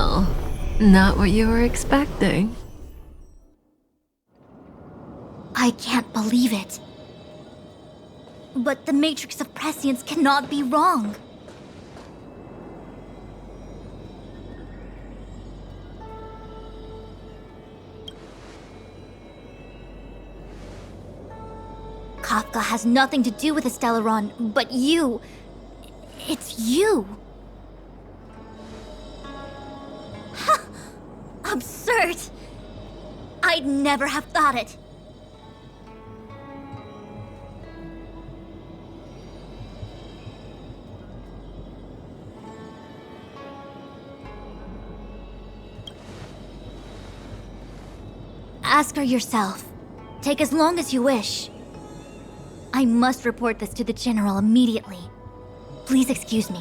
Well, not what you were expecting. I can't believe it. But the matrix of prescience cannot be wrong. Kafka has nothing to do with the Stellaron, but you... It's you! Ha! Absurd! I'd never have thought it. Ask her yourself. Take as long as you wish. I must report this to the General immediately. Please excuse me.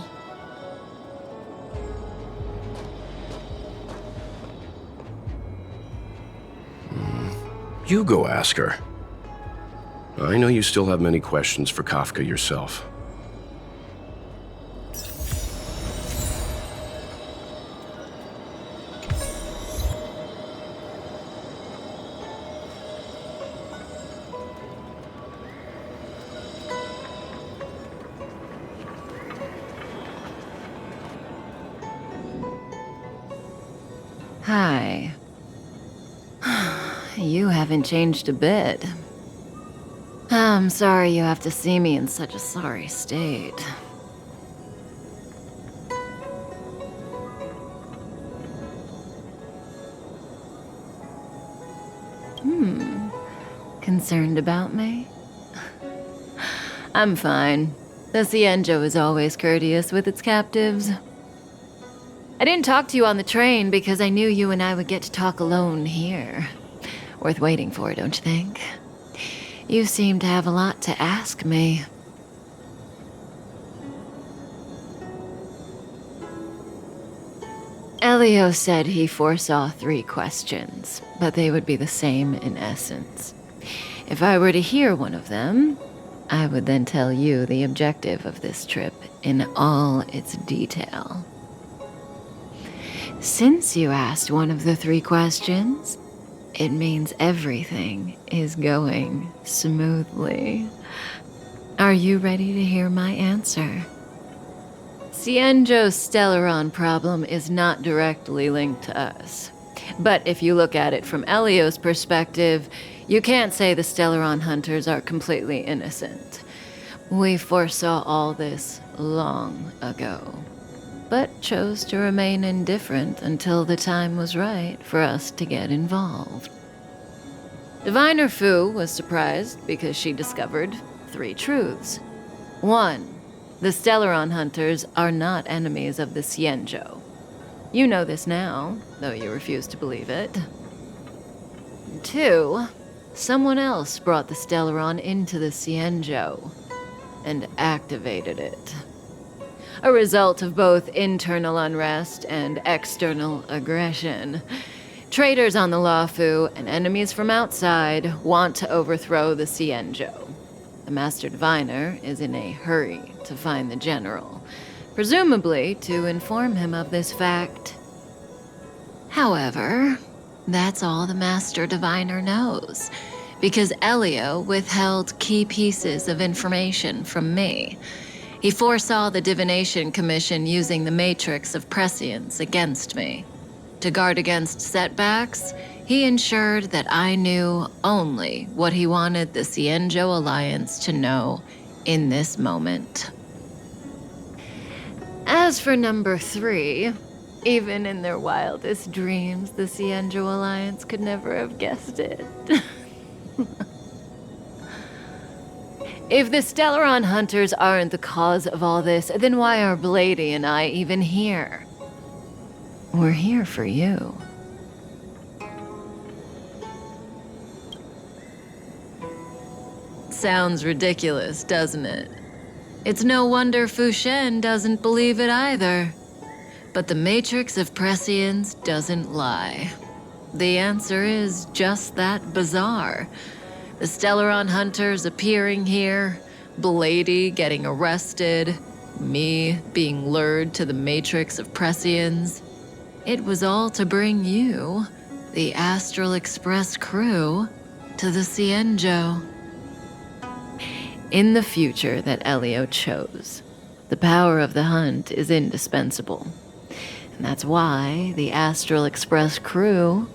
You go ask her. I know you still have many questions for Kafka yourself. Hi. You haven't changed a bit. I'm sorry you have to see me in such a sorry state. Concerned about me? I'm fine. The Cienjo is always courteous with its captives. I didn't talk to you on the train because I knew you and I would get to talk alone here. Worth waiting for, don't you think? You seem to have a lot to ask me. Elio said he foresaw 3 questions, but they would be the same in essence. If I were to hear one of them, I would then tell you the objective of this trip in all its detail. Since you asked one of the 3 questions, it means everything is going smoothly. Are you ready to hear my answer? Cienjo's Stellaron problem is not directly linked to us. But if you look at it from Elio's perspective, you can't say the Stellaron hunters are completely innocent. We foresaw all this long ago, but chose to remain indifferent until the time was right for us to get involved. Diviner Fu was surprised because she discovered 3 truths. 1. The Stellaron hunters are not enemies of the Cienjo. You know this now, though you refuse to believe it. 2. Someone else brought the Stellaron into the Cienjo and activated it. A result of both internal unrest and external aggression. Traitors on the Luofu and enemies from outside want to overthrow the Cienjo. The Master Diviner is in a hurry to find the General, presumably to inform him of this fact. However, that's all the Master Diviner knows, because Elio withheld key pieces of information from me. He foresaw the Divination Commission using the matrix of prescience against me. To guard against setbacks, he ensured that I knew only what he wanted the Cienjo Alliance to know in this moment. As for number 3, even in their wildest dreams, the Cienjo Alliance could never have guessed it. If the Stellaron hunters aren't the cause of all this, then why are Blady and I even here? We're here for you. Sounds ridiculous, doesn't it? It's no wonder Fu Shen doesn't believe it either. But the matrix of prescience doesn't lie. The answer is just that bizarre. The Stellaron hunters appearing here, Blady getting arrested, me being lured to the matrix of prescience. It was all to bring you, the Astral Express crew, to the Cienjo. In the future that Elio chose, the power of the hunt is indispensable. And that's why the Astral Express crew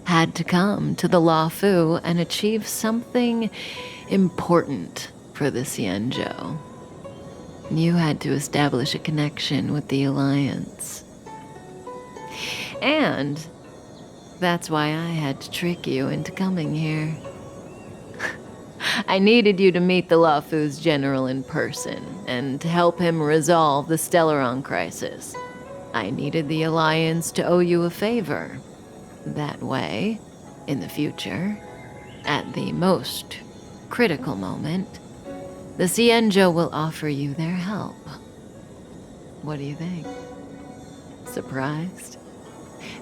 had to come to the Luofu and achieve something important for the Cienjo. You had to establish a connection with the Alliance. And that's why I had to trick you into coming here. I needed you to meet the Luofu's general in person and to help him resolve the Stellaron crisis. I needed the Alliance to owe you a favor. That way, in the future, at the most critical moment, the Cienjo will offer you their help. What do you think? Surprised?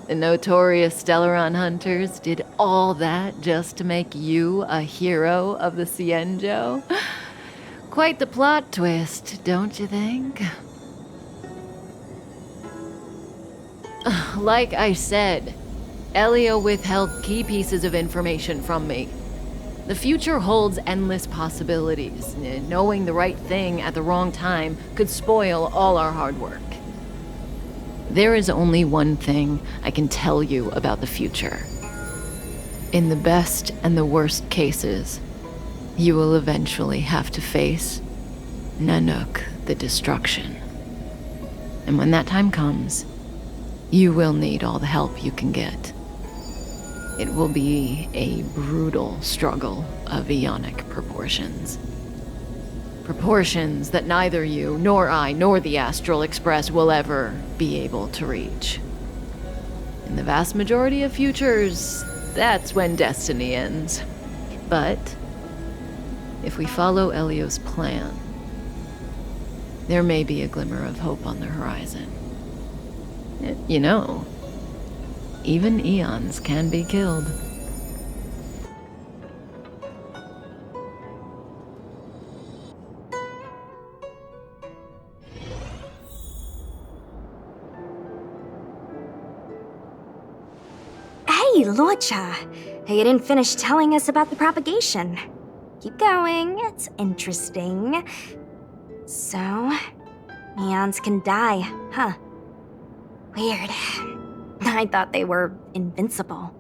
The notorious Stellaron hunters did all that just to make you a hero of the Cienjo? Quite the plot twist, don't you think? Like I said, Elio withheld key pieces of information from me. The future holds endless possibilities. Knowing the right thing at the wrong time could spoil all our hard work. There is only one thing I can tell you about the future. In the best and the worst cases, you will eventually have to face Nanook, the destruction. And when that time comes, you will need all the help you can get. It will be a brutal struggle of eonic proportions. Proportions that neither you, nor I, nor the Astral Express will ever be able to reach. In the vast majority of futures, that's when destiny ends. But if we follow Elio's plan, there may be a glimmer of hope on the horizon. You know, even eons can be killed. Hey, Lorcha, you didn't finish telling us about the propagation. Keep going, it's interesting. So, eons can die, huh? Weird. I thought they were invincible.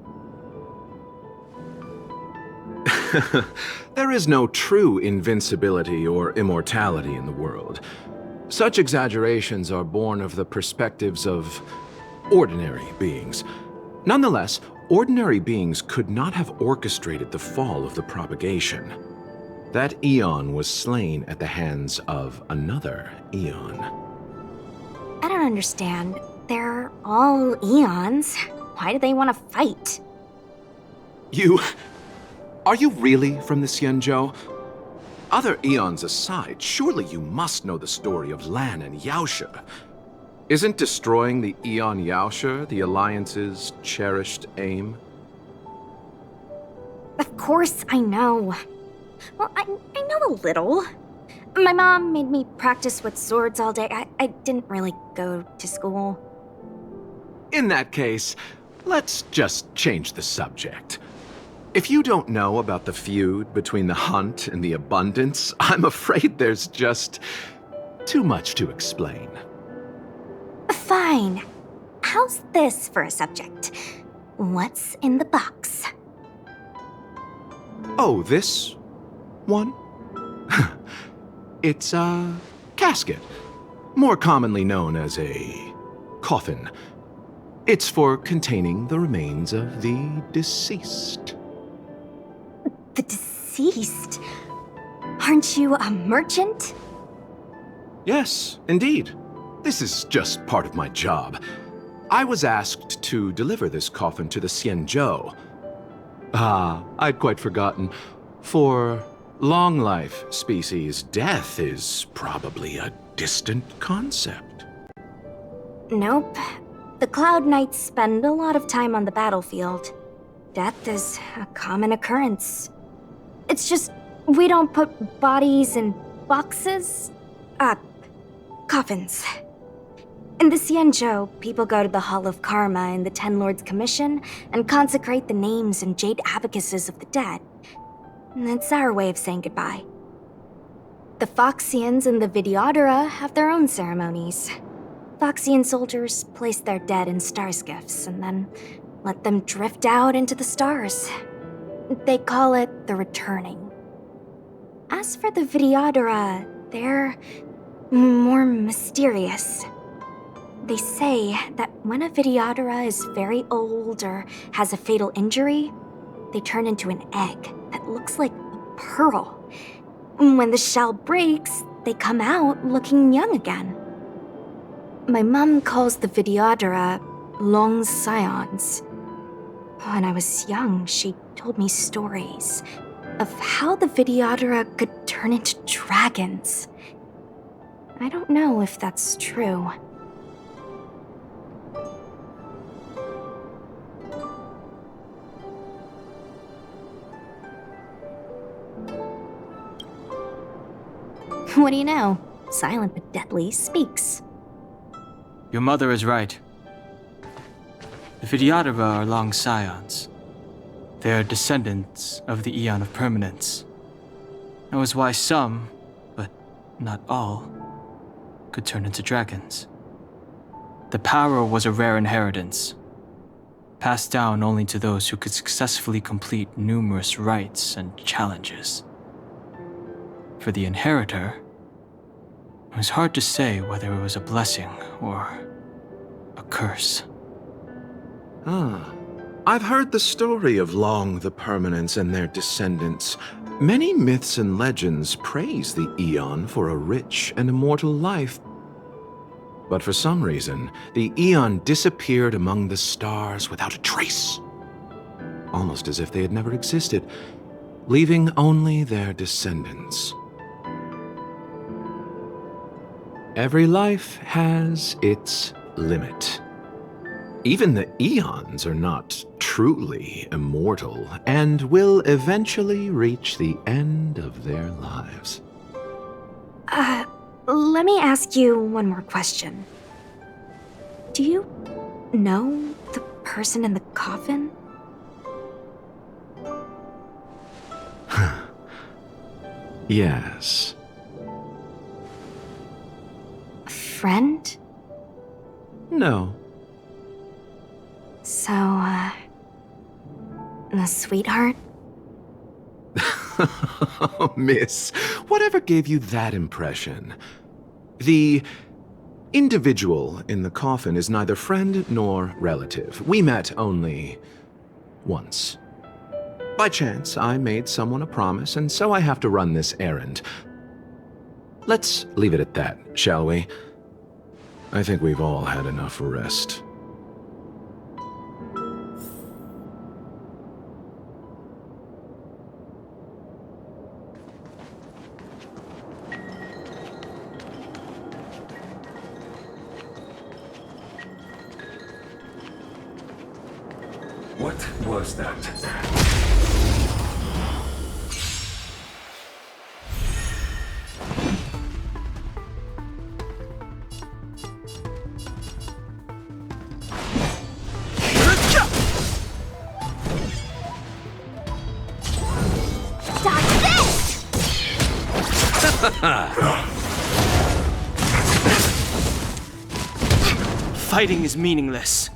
There is no true invincibility or immortality in the world. Such exaggerations are born of the perspectives of ordinary beings. Nonetheless, ordinary beings could not have orchestrated the fall of the propagation. That eon was slain at the hands of another eon. I don't understand. They're all eons. Why do they want to fight? Are you really from the Cienjo? Other eons aside, surely you must know the story of Lan and Yaoshe. Isn't destroying the Eon Yaoshe the Alliance's cherished aim? Of course I know. Well, I know a little. My mom made me practice with swords all day. I didn't really go to school. In that case, let's just change the subject. If you don't know about the feud between the Hunt and the Abundance, I'm afraid there's just too much to explain. Fine. How's this for a subject? What's in the box? Oh, this one? It's a casket, more commonly known as a coffin. It's for containing the remains of the deceased. The deceased? Aren't you a merchant? Yes, indeed. This is just part of my job. I was asked to deliver this coffin to the Cienjo. I'd quite forgotten. For long life species, death is probably a distant concept. Nope. The Cloud Knights spend a lot of time on the battlefield. Death is a common occurrence. It's just, we don't put bodies in boxes. Coffins. In the Xianzhou, people go to the Hall of Karma in the Ten Lords Commission and consecrate the names and jade abacuses of the dead. It's our way of saying goodbye. The Foxians and the Videodora have their own ceremonies. Foxian soldiers place their dead in star skiffs and then let them drift out into the stars. They call it the returning. As for the Videodora, they're more mysterious. They say that when a Videodora is very old or has a fatal injury, they turn into an egg that looks like a pearl. When the shell breaks, they come out looking young again. My mom calls the Videodora long scions. When I was young, she told me stories of how the Videodora could turn into dragons. I don't know if that's true. What do you know? Silent but deadly speaks. Your mother is right. The Videodora are long scions. They are descendants of the Aeon of Permanence. That was why some, but not all, could turn into dragons. The power was a rare inheritance, passed down only to those who could successfully complete numerous rites and challenges. For the inheritor, it was hard to say whether it was a blessing or a curse. I've heard the story of Long the Permanence and their descendants. Many myths and legends praise the Aeon for a rich and immortal life. But for some reason, the Aeon disappeared among the stars without a trace. Almost as if they had never existed, leaving only their descendants. Every life has its limit. Even the Aeons are not truly immortal and will eventually reach the end of their lives. Let me ask you one more question. Do you know the person in the coffin? Yes. A friend? No. So, a sweetheart? Miss, whatever gave you that impression? The individual in the coffin is neither friend nor relative. We met only once. By chance, I made someone a promise, and so I have to run this errand. Let's leave it at that, shall we? I think we've all had enough rest. What was that? Dodge this! Fighting is meaningless.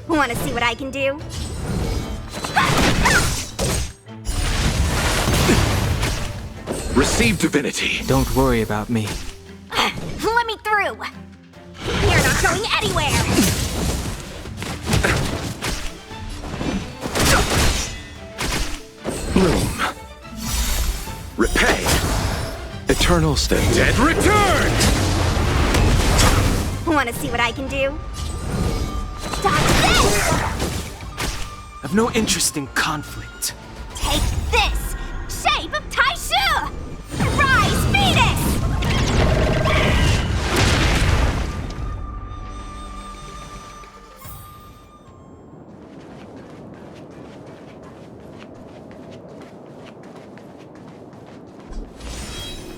Want to see what I can do? Receive divinity. Don't worry about me. Let me through! You're not going anywhere! Bloom. Repay. Eternal state. Dead return! Want to see what I can do? Dodge this! I've no interest in conflict. Take this! Shape of Taishu! Rise, Venus!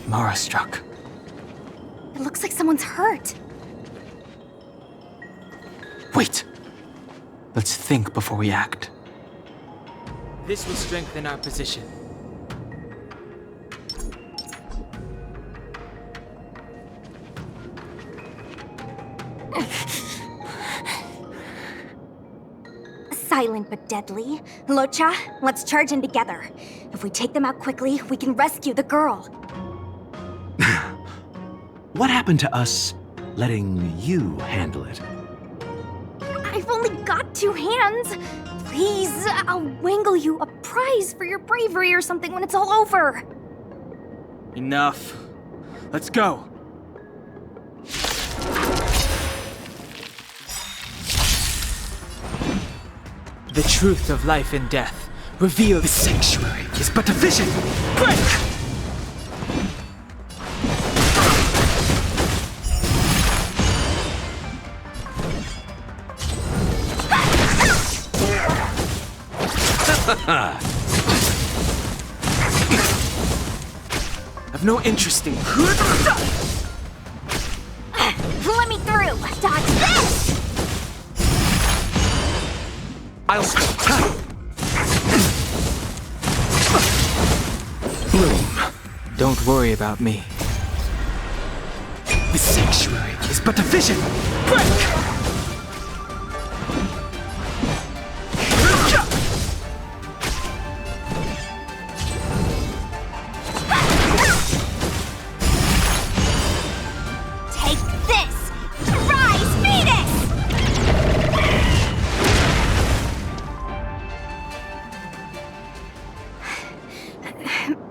Mara starstruck. It looks like someone's hurt. Wait! Let's think before we act. This will strengthen our position. Silent but deadly. Locha, let's charge in together. If we take them out quickly, we can rescue the girl. What happened to us letting you handle it? I've only got 2 hands. Please, I'll wangle you a prize for your bravery or something when it's all over. Enough. Let's go. The truth of life and death revealed. The sanctuary is but a vision. Break! I've no interest in. Let me through. Dodge this! I'll stop. Bloom. Don't worry about me. The sanctuary is but a vision. Break!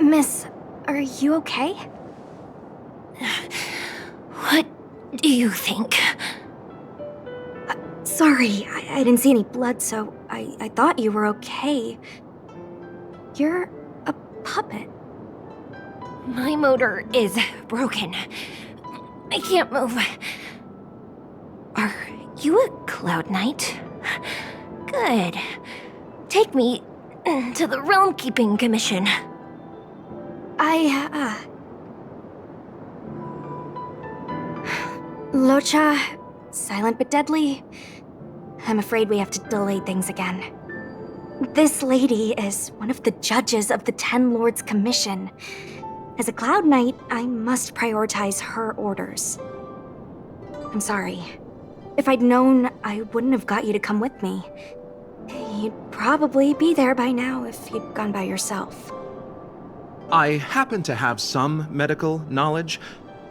Miss, are you okay? What do you think? Sorry, I didn't see any blood, so I thought you were okay. You're a puppet. My motor is broken. I can't move. Are you a Cloud Knight? Good. Take me to the Realm Keeping Commission. Locha, silent but deadly. I'm afraid we have to delay things again. This lady is one of the judges of the Ten Lords Commission. As a Cloud Knight, I must prioritize her orders. I'm sorry. If I'd known, I wouldn't have got you to come with me. You'd probably be there by now if you'd gone by yourself. I happen to have some medical knowledge.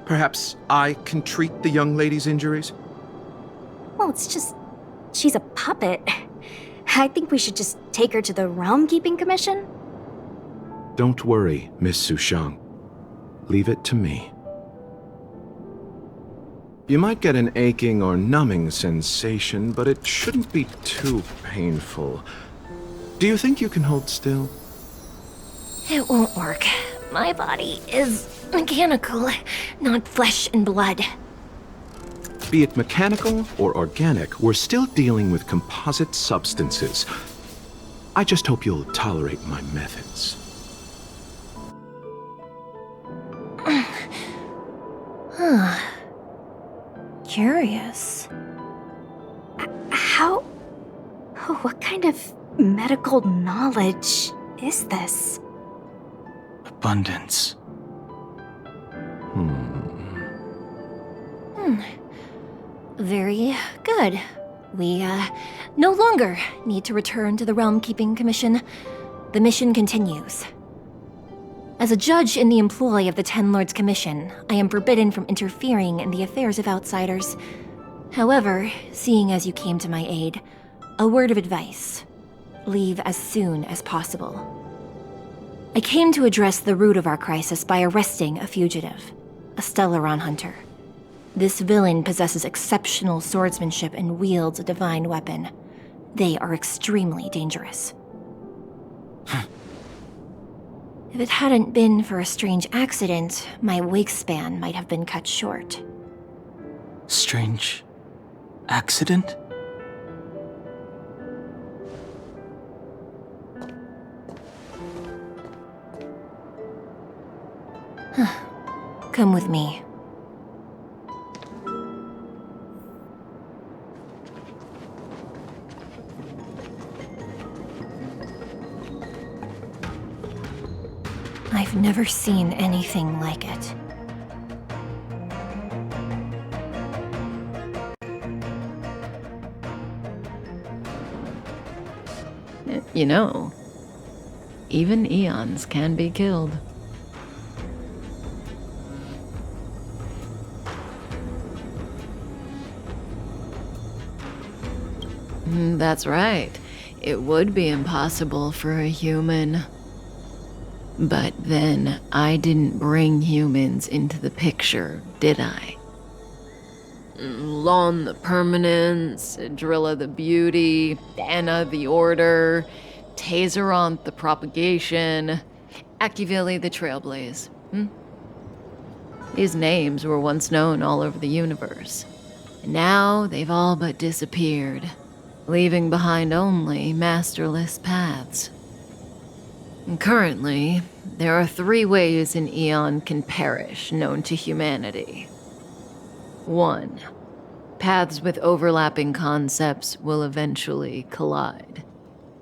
Perhaps I can treat the young lady's injuries? Well, it's just... she's a puppet. I think we should just take her to the Realm Keeping Commission. Don't worry, Miss Sushang. Leave it to me. You might get an aching or numbing sensation, but it shouldn't be too painful. Do you think you can hold still? It won't work. My body is mechanical, not flesh and blood. Be it mechanical or organic, we're still dealing with composite substances. I just hope you'll tolerate my methods. Curious. How... what kind of medical knowledge is this? Abundance. Very good. We, no longer need to return to the Realm Keeping Commission. The mission continues. As a judge in the employ of the Ten Lords Commission, I am forbidden from interfering in the affairs of outsiders. However, seeing as you came to my aid, a word of advice. Leave as soon as possible. I came to address the root of our crisis by arresting a fugitive, a Stellaron hunter. This villain possesses exceptional swordsmanship and wields a divine weapon. They are extremely dangerous. If it hadn't been for a strange accident, my wingspan might have been cut short. Strange accident? Come with me. I've never seen anything like it. You know, even eons can be killed. That's right. It would be impossible for a human. But then, I didn't bring humans into the picture, did I? Lon the permanence, Drilla the beauty, Anna the order, Taseront the propagation, Akivili the trailblaze. These names were once known all over the universe. And now they've all but disappeared, leaving behind only masterless paths. And currently, there are 3 ways an eon can perish known to humanity. 1. Paths with overlapping concepts will eventually collide,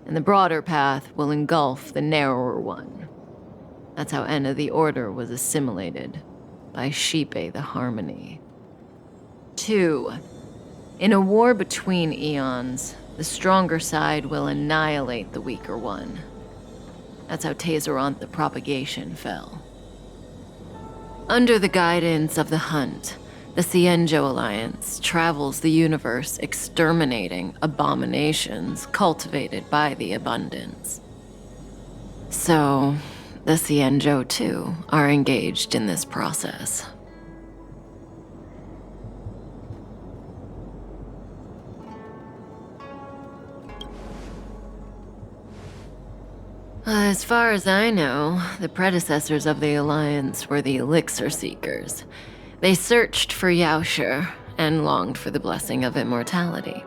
and the broader path will engulf the narrower one. That's how Enna the Order was assimilated by Shipe the Harmony. 2. In a war between eons, the stronger side will annihilate the weaker one. That's how Taseront the Propagation fell. Under the guidance of the Hunt, the Cienjo Alliance travels the universe exterminating abominations cultivated by the Abundance. So, the Cienjo too are engaged in this process. As far as I know, the predecessors of the Alliance were the Elixir Seekers. They searched for Yaoshi and longed for the blessing of immortality.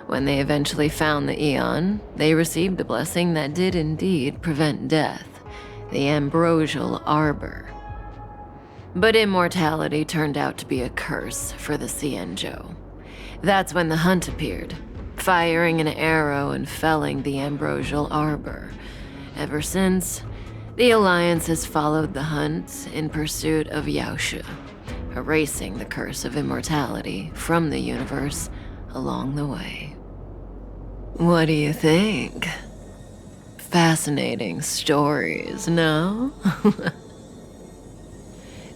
When they eventually found the Eon, they received the blessing that did indeed prevent death, the Ambrosial Arbor. But immortality turned out to be a curse for the Cienjo. That's when the Hunt appeared, firing an arrow and felling the Ambrosial Arbor. Ever since, the Alliance has followed the Hunt in pursuit of Yaoshi, erasing the curse of immortality from the universe along the way. What do you think? Fascinating stories, no?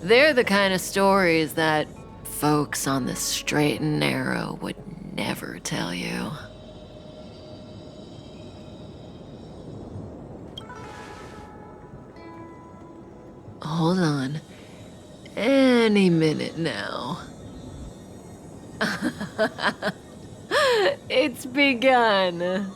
They're the kind of stories that folks on the straight and narrow would never tell you. Hold on. Any minute now. It's begun.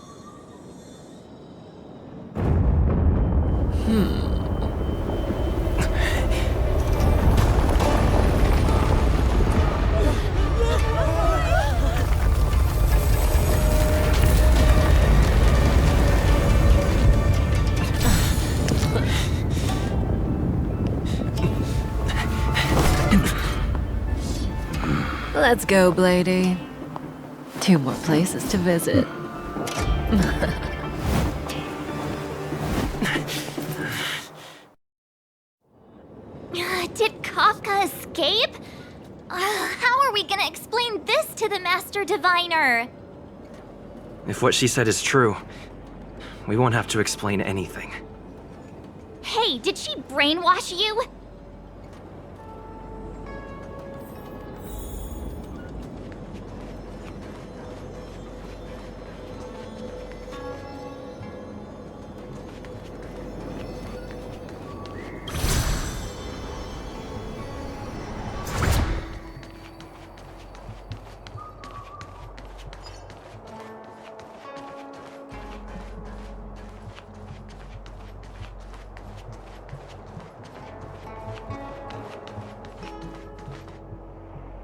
Let's go, Blady. 2 more places to visit. Did Kafka escape? How are we gonna explain this to the Master Diviner? If what she said is true, we won't have to explain anything. Hey, did she brainwash you?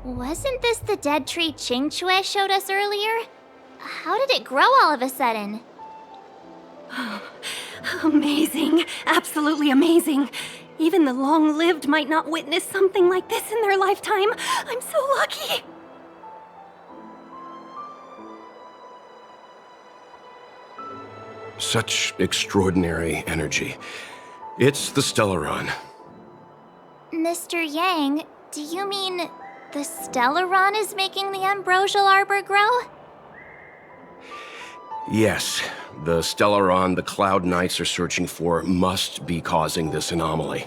Wasn't this the dead tree Qingque showed us earlier? How did it grow all of a sudden? Amazing. Absolutely amazing. Even the long-lived might not witness something like this in their lifetime. I'm so lucky! Such extraordinary energy. It's the Stellaron. Mr. Yang, do you mean the Stellaron is making the ambrosial arbor grow? Yes, the Stellaron the Cloud Knights are searching for must be causing this anomaly.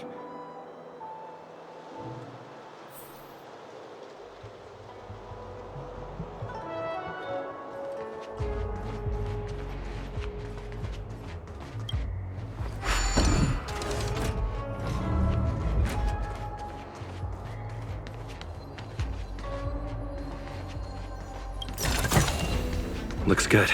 Looks good.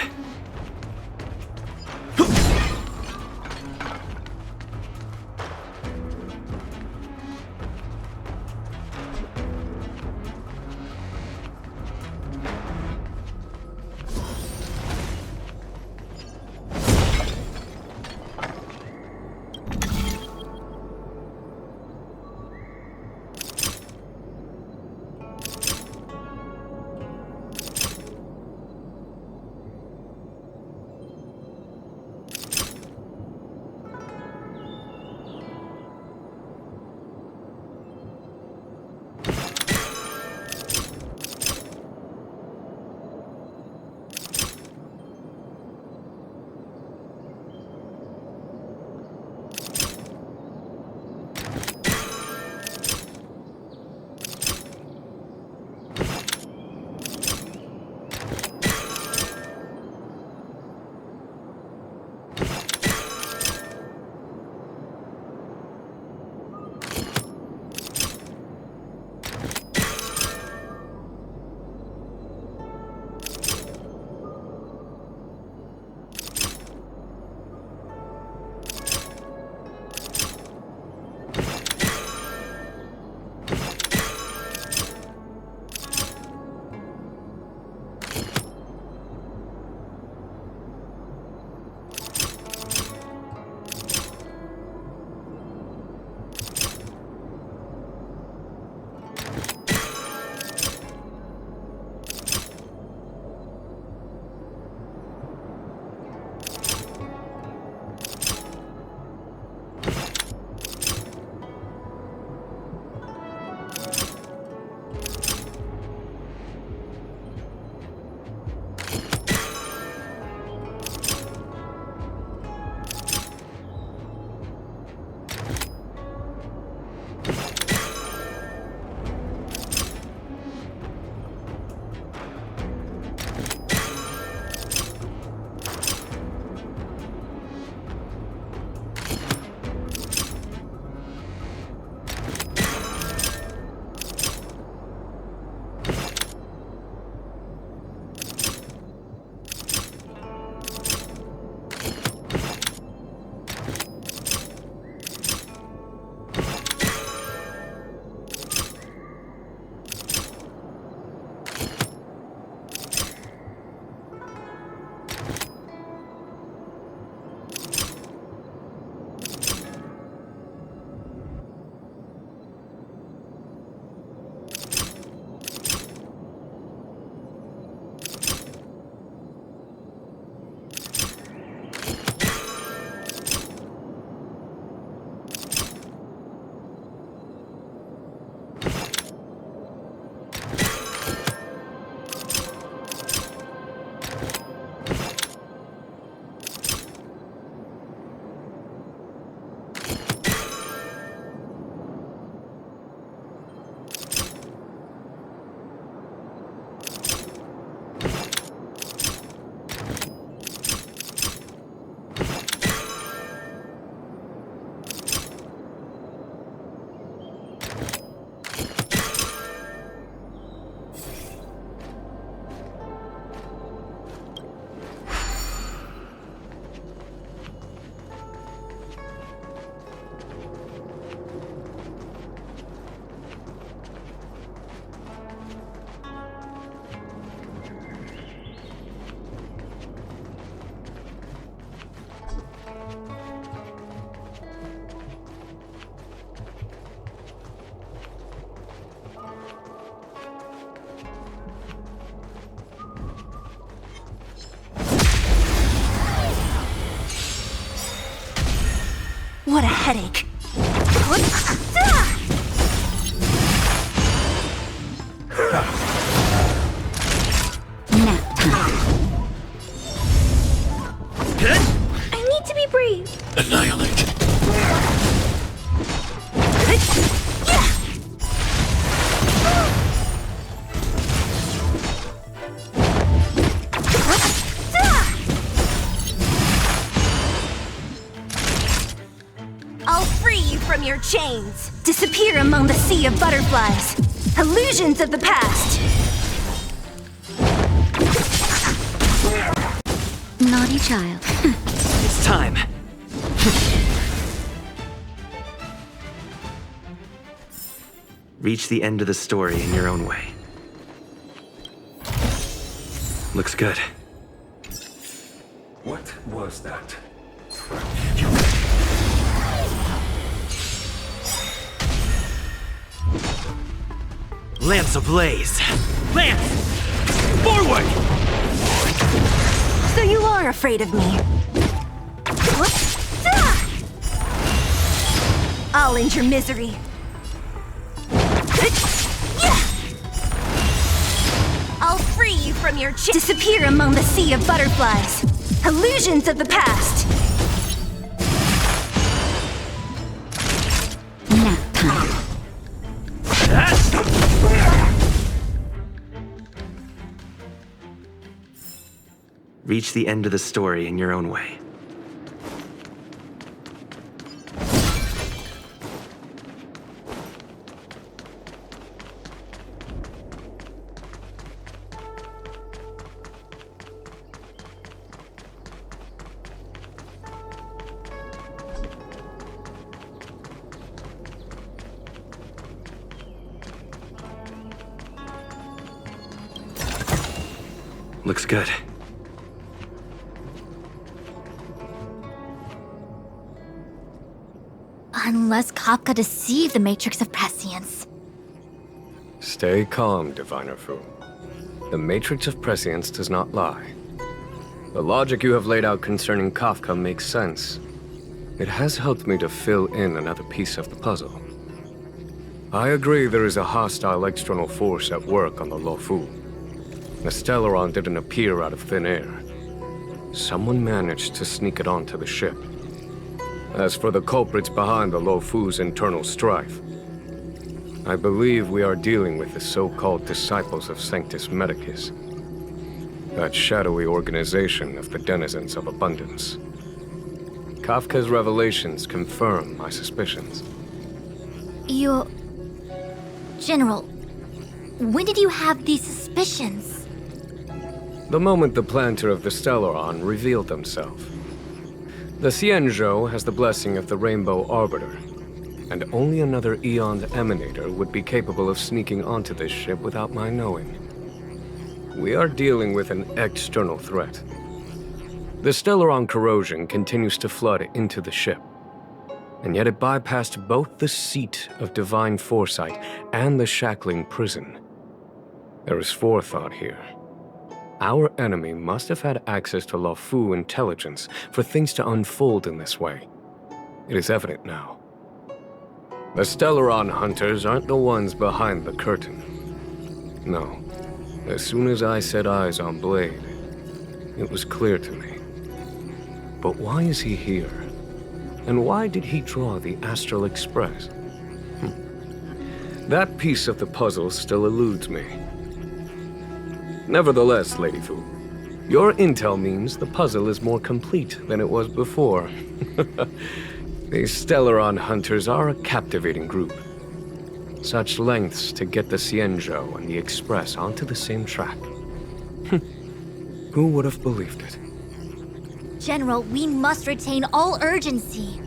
What a headache. Nap time. I need to be brave. Annihilate. I'll free you from your chains. Disappear among the sea of butterflies. Illusions of the past. Naughty child. It's time. Reach the end of the story in your own way. Looks good. What was that? Lamps ablaze! Lance! Forward! So you are afraid of me. I'll end your misery. I'll free you from your disappear among the sea of butterflies. Illusions of the past. Nap time. Reach the end of the story in your own way. Looks good. Unless Kafka deceived the Matrix of Prescience. Stay calm, Diviner Fu. The Matrix of Prescience does not lie. The logic you have laid out concerning Kafka makes sense. It has helped me to fill in another piece of the puzzle. I agree there is a hostile external force at work on the Luofu. The Stellaron didn't appear out of thin air. Someone managed to sneak it onto the ship. As for the culprits behind the Luofu's internal strife, I believe we are dealing with the so-called disciples of Sanctus Medicus. That shadowy organization of the denizens of abundance. Kafka's revelations confirm my suspicions. General, when did you have these suspicions? The moment the planter of the Stellaron revealed himself. The Xianzhou has the blessing of the Rainbow Arbiter, and only another Eon's Emanator would be capable of sneaking onto this ship without my knowing. We are dealing with an external threat. The Stellaron corrosion continues to flood into the ship, and yet it bypassed both the seat of divine foresight and the shackling prison. There is forethought here. Our enemy must have had access to Luofu intelligence for things to unfold in this way. It is evident now. The Stellaron hunters aren't the ones behind the curtain. No. As soon as I set eyes on Blade, it was clear to me. But why is he here? And why did he draw the Astral Express? That piece of the puzzle still eludes me. Nevertheless, Lady Fu, your intel means the puzzle is more complete than it was before. These Stellaron hunters are a captivating group. Such lengths to get the Xianzhou and the Express onto the same track. Who would have believed it? General, we must retain all urgency.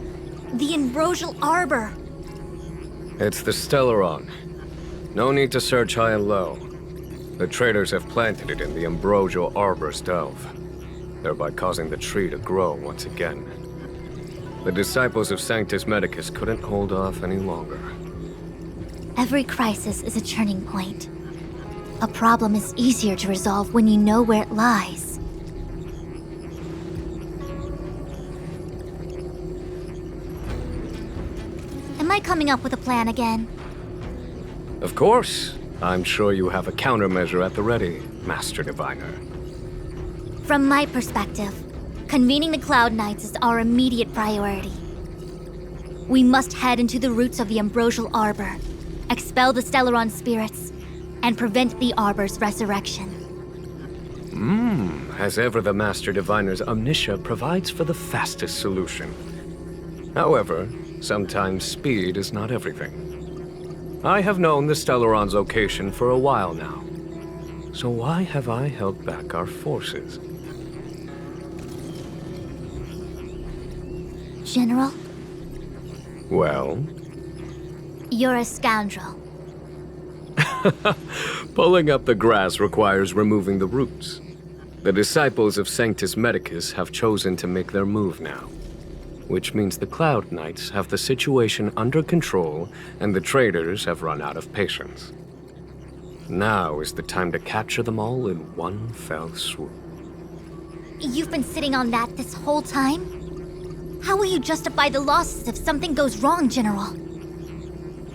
The Ambrosial Arbor. It's the Stellaron. No need to search high and low. The traders have planted it in the Ambrosial Arbor's delve, thereby causing the tree to grow once again. The disciples of Sanctus Medicus couldn't hold off any longer. Every crisis is a turning point. A problem is easier to resolve when you know where it lies. try coming up with a plan again. Of course. I'm sure you have a countermeasure at the ready, Master Diviner. From my perspective, convening the Cloud Knights is our immediate priority. We must head into the roots of the Ambrosial Arbor, expel the Stellaron spirits, and prevent the Arbor's resurrection. As ever, the Master Diviner's omniscia provides for the fastest solution. However, sometimes speed is not everything. I have known the Stellaron's location for a while now. So why have I held back our forces? General, Well? you're a scoundrel. Pulling up the grass requires removing the roots. The disciples of Sanctus Medicus have chosen to make their move now. Which means the Cloud Knights have the situation under control, and the traitors have run out of patience. Now is the time to capture them all in one fell swoop. You've been sitting on that this whole time? How will you justify the losses if something goes wrong, General?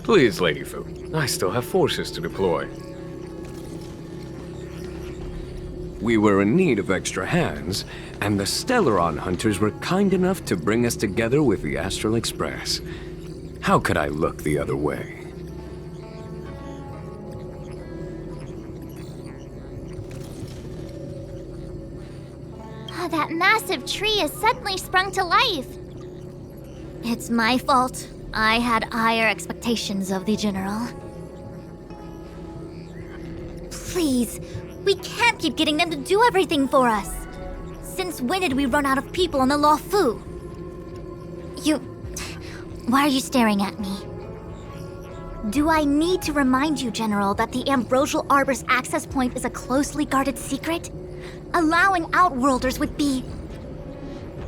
Please, Lady Fu, I still have forces to deploy. We were in need of extra hands, and the Stellaron hunters were kind enough to bring us together with the Astral Express. How could I look the other way? That massive tree has suddenly sprung to life. It's my fault. I had higher expectations of the General. Please, we can't keep getting them to do everything for us. Since when did we run out of people on the Law Fu? Why are you staring at me? Do I need to remind you, General, that the Ambrosial Arbor's access point is a closely guarded secret? Allowing Outworlders would be...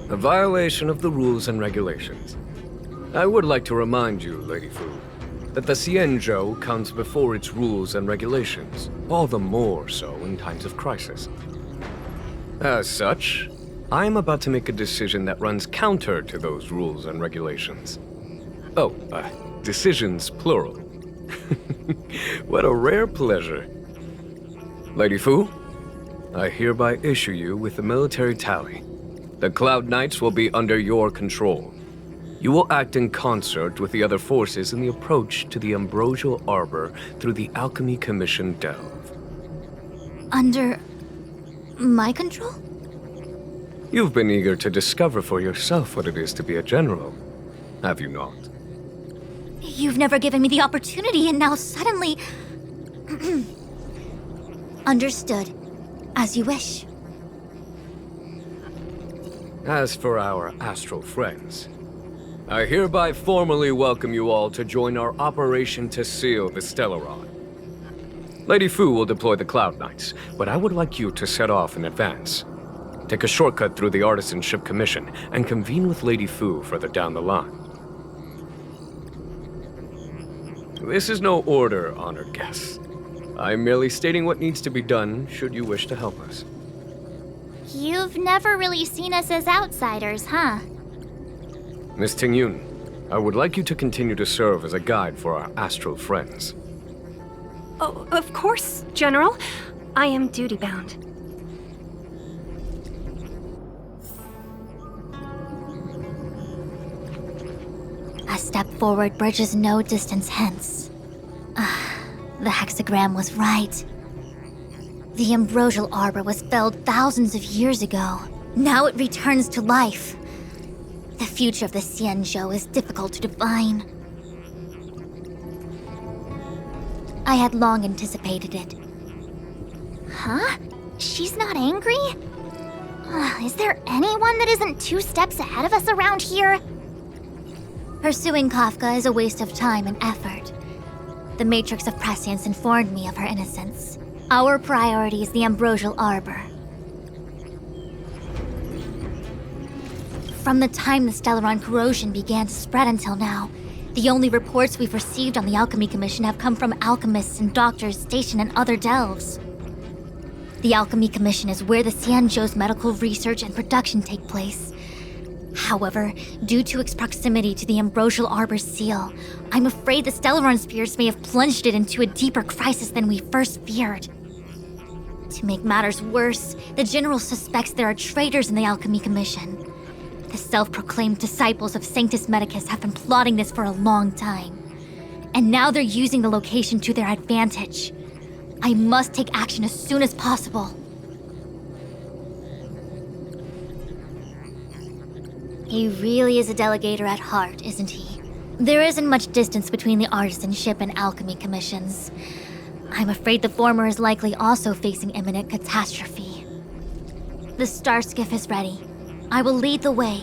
A violation of the rules and regulations. I would like to remind you, Lady Fu, that the Xianzhou comes before its rules and regulations, all the more so in times of crisis. As such, I am about to make a decision that runs counter to those rules and regulations. Oh, decisions plural. What a rare pleasure. Lady Fu, I hereby issue you with the military tally. The Cloud Knights will be under your control. You will act in concert with the other forces in the approach to the Ambrosial Arbor through the Alchemy Commission Delve. Under... my control? You've been eager to discover for yourself what it is to be a general, have you not? You've never given me the opportunity, and now suddenly... Understood. As you wish. As for our astral friends, I hereby formally welcome you all to join our operation to seal the Stellaron. Lady Fu will deploy the Cloud Knights, but I would like you to set off in advance. Take a shortcut through the Artisanship Commission and convene with Lady Fu further down the line. This is no order, honored guests. I'm merely stating what needs to be done should you wish to help us. You've never really seen us as outsiders, huh? Miss Tingyun, I would like you to continue to serve as a guide for our astral friends. Oh, of course, General. I am duty-bound. A step forward bridges no distance hence. The hexagram was right. The Ambrosial Arbor was felled thousands of years ago. Now it returns to life. The future of the Xianzhou is difficult to define. I had long anticipated it. Huh? She's not angry? Is there anyone that isn't 2 steps ahead of us around here? Pursuing Kafka is a waste of time and effort. The Matrix of Prescience informed me of her innocence. Our priority is the Ambrosial Arbor. From the time the Stellaron corrosion began to spread until now, the only reports we've received on the Alchemy Commission have come from alchemists and doctors stationed in other delves. The Alchemy Commission is where the Xianzhou's medical research and production take place. However, due to its proximity to the ambrosial arbor's seal, I'm afraid the Stellaron spheres may have plunged it into a deeper crisis than we first feared. To make matters worse, the General suspects there are traitors in the Alchemy Commission. The self-proclaimed disciples of Sanctus Medicus have been plotting this for a long time. And now they're using the location to their advantage. I must take action as soon as possible. He really is a delegator at heart, isn't he? There isn't much distance between the artisanship and alchemy commissions. I'm afraid the former is likely also facing imminent catastrophe. The star skiff is ready. I will lead the way.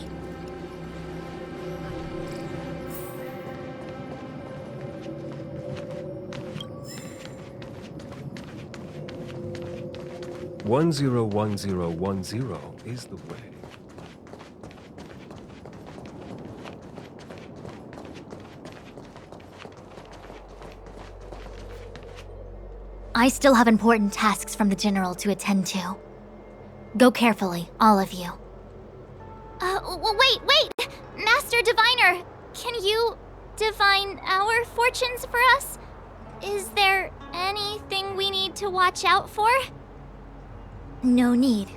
One 101010 is the way. I still have important tasks from the General to attend to. Go carefully, all of you. Wait! Master Diviner! Can you divine our fortunes for us? Is there anything we need to watch out for? No need.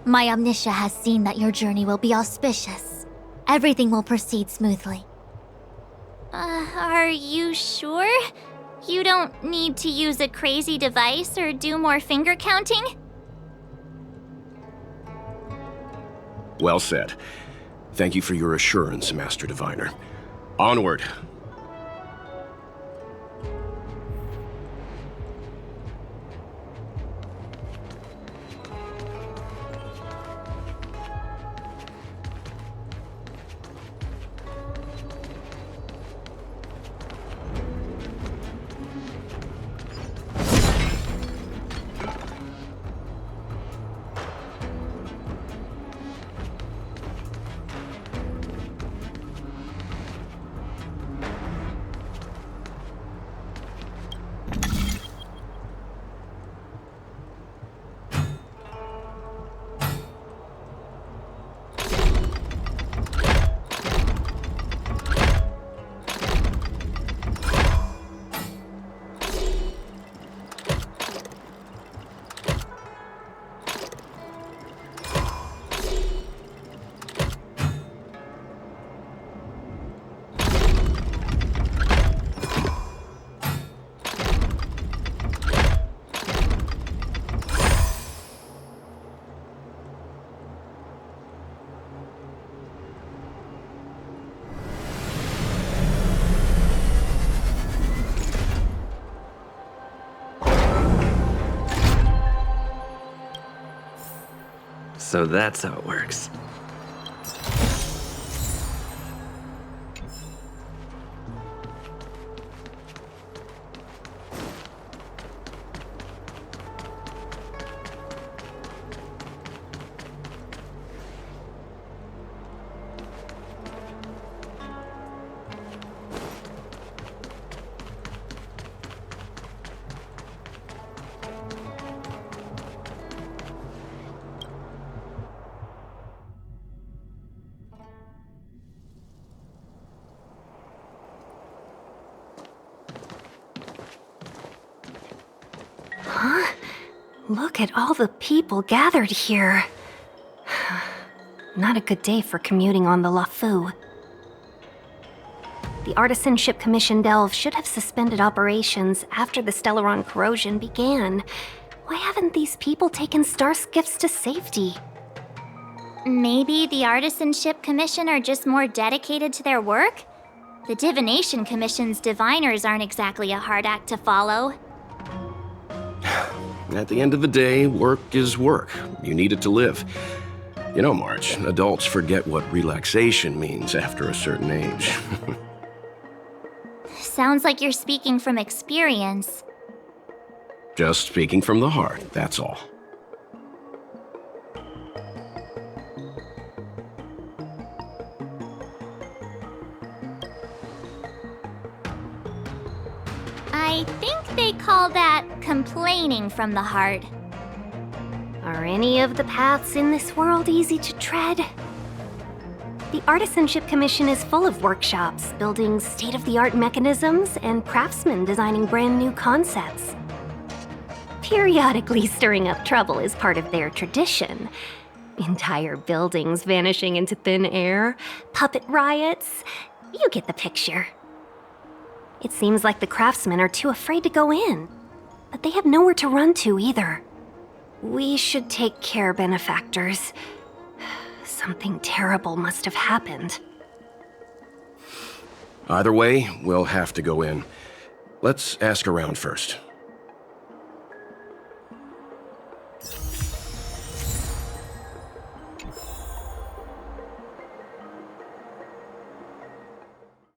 My Omniscia has seen that your journey will be auspicious. Everything will proceed smoothly. Are you sure? You don't need to use a crazy device or do more finger counting? Well said. Thank you for your assurance, Master Diviner. Onward. So that's how it works. Look at all the people gathered here. Not a good day for commuting on the LaFu. The Artisanship Commission Delve should have suspended operations after the Stellaron corrosion began. Why haven't these people taken star skiffs to safety? Maybe the Artisanship Commission are just more dedicated to their work? The Divination Commission's diviners aren't exactly a hard act to follow. At the end of the day, work is work. You need it to live. You know, March, adults forget what relaxation means after a certain age. Sounds like you're speaking from experience. Just speaking from the heart, that's all. I think they call that complaining from the heart. Are any of the paths in this world easy to tread? The Artisanship Commission is full of workshops, building state-of-the-art mechanisms, and craftsmen designing brand new concepts. Periodically stirring up trouble is part of their tradition. Entire buildings vanishing into thin air, puppet riots. You get the picture. It seems like the craftsmen are too afraid to go in, but they have nowhere to run to either. We should take care, benefactors. Something terrible must have happened. Either way, we'll have to go in. Let's ask around first.